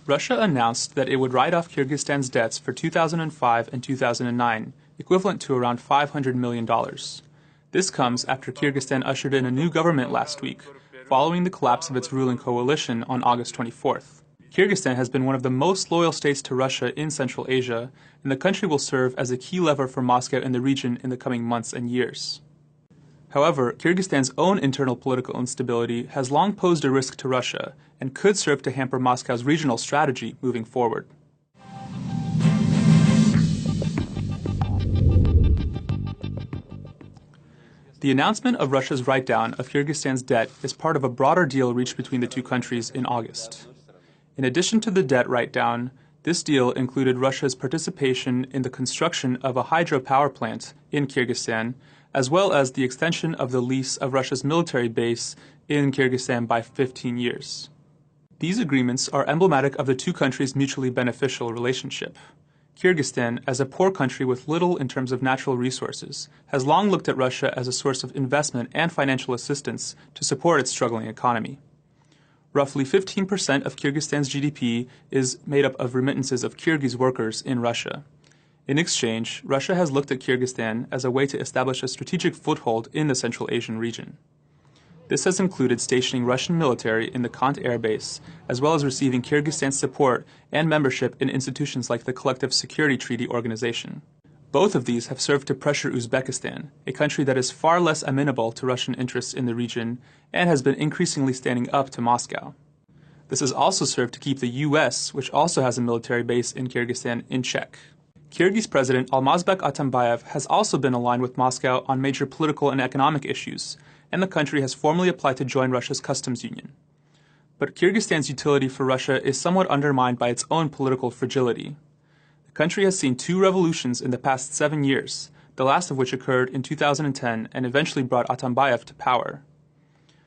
Russia announced that it would write off Kyrgyzstan's debts for 2005 and 2009, equivalent to around $500 million. This comes after Kyrgyzstan ushered in a new government last week, following the collapse of its ruling coalition on August 24th. Kyrgyzstan has been one of the most loyal states to Russia in Central Asia, and the country will serve as a key lever for Moscow in the region in the coming months and years. However, Kyrgyzstan's own internal political instability has long posed a risk to Russia and could serve to hamper Moscow's regional strategy moving forward. The announcement of Russia's write-down of Kyrgyzstan's debt is part of a broader deal reached between the two countries in August. In addition to the debt write-down, this deal included Russia's participation in the construction of a hydropower plant in Kyrgyzstan, as well as the extension of the lease of Russia's military base in Kyrgyzstan by 15 years. These agreements are emblematic of the two countries' mutually beneficial relationship. Kyrgyzstan, as a poor country with little in terms of natural resources, has long looked at Russia as a source of investment and financial assistance to support its struggling economy. Roughly 15% of Kyrgyzstan's GDP is made up of remittances of Kyrgyz workers in Russia. In exchange, Russia has looked at Kyrgyzstan as a way to establish a strategic foothold in the Central Asian region. This has included stationing Russian military in the Kant Air Base, as well as receiving Kyrgyzstan's support and membership in institutions like the Collective Security Treaty Organization. Both of these have served to pressure Uzbekistan, a country that is far less amenable to Russian interests in the region and has been increasingly standing up to Moscow. This has also served to keep the U.S., which also has a military base in Kyrgyzstan, in check. Kyrgyz President Almazbek Atambayev has also been aligned with Moscow on major political and economic issues, and the country has formally applied to join Russia's customs union. But Kyrgyzstan's utility for Russia is somewhat undermined by its own political fragility. The country has seen two revolutions in the past 7 years, the last of which occurred in 2010 and eventually brought Atambayev to power.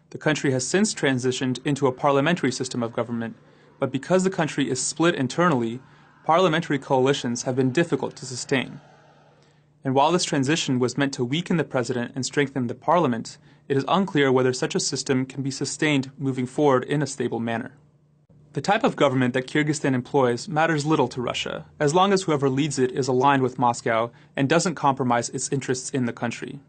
The country has since transitioned into a parliamentary system of government, but because the country is split internally, parliamentary coalitions have been difficult to sustain. And while this transition was meant to weaken the president and strengthen the parliament, it is unclear whether such a system can be sustained moving forward in a stable manner. The type of government that Kyrgyzstan employs matters little to Russia, as long as whoever leads it is aligned with Moscow and doesn't compromise its interests in the country.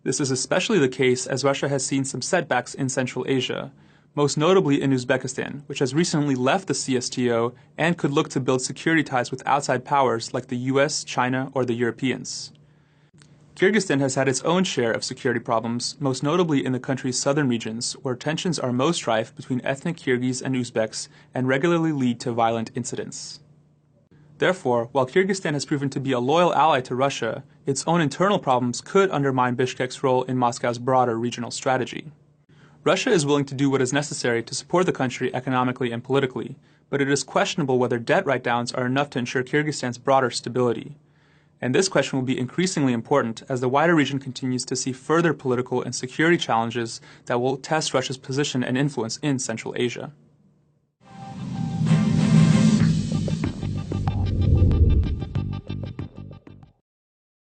This is especially the case as Russia has seen some setbacks in Central Asia, most notably in Uzbekistan, which has recently left the CSTO and could look to build security ties with outside powers like the US, China, or the Europeans. Kyrgyzstan has had its own share of security problems, most notably in the country's southern regions, where tensions are most rife between ethnic Kyrgyz and Uzbeks and regularly lead to violent incidents. Therefore, while Kyrgyzstan has proven to be a loyal ally to Russia, its own internal problems could undermine Bishkek's role in Moscow's broader regional strategy. Russia is willing to do what is necessary to support the country economically and politically, but it is questionable whether debt write-downs are enough to ensure Kyrgyzstan's broader stability. And this question will be increasingly important as the wider region continues to see further political and security challenges that will test Russia's position and influence in Central Asia.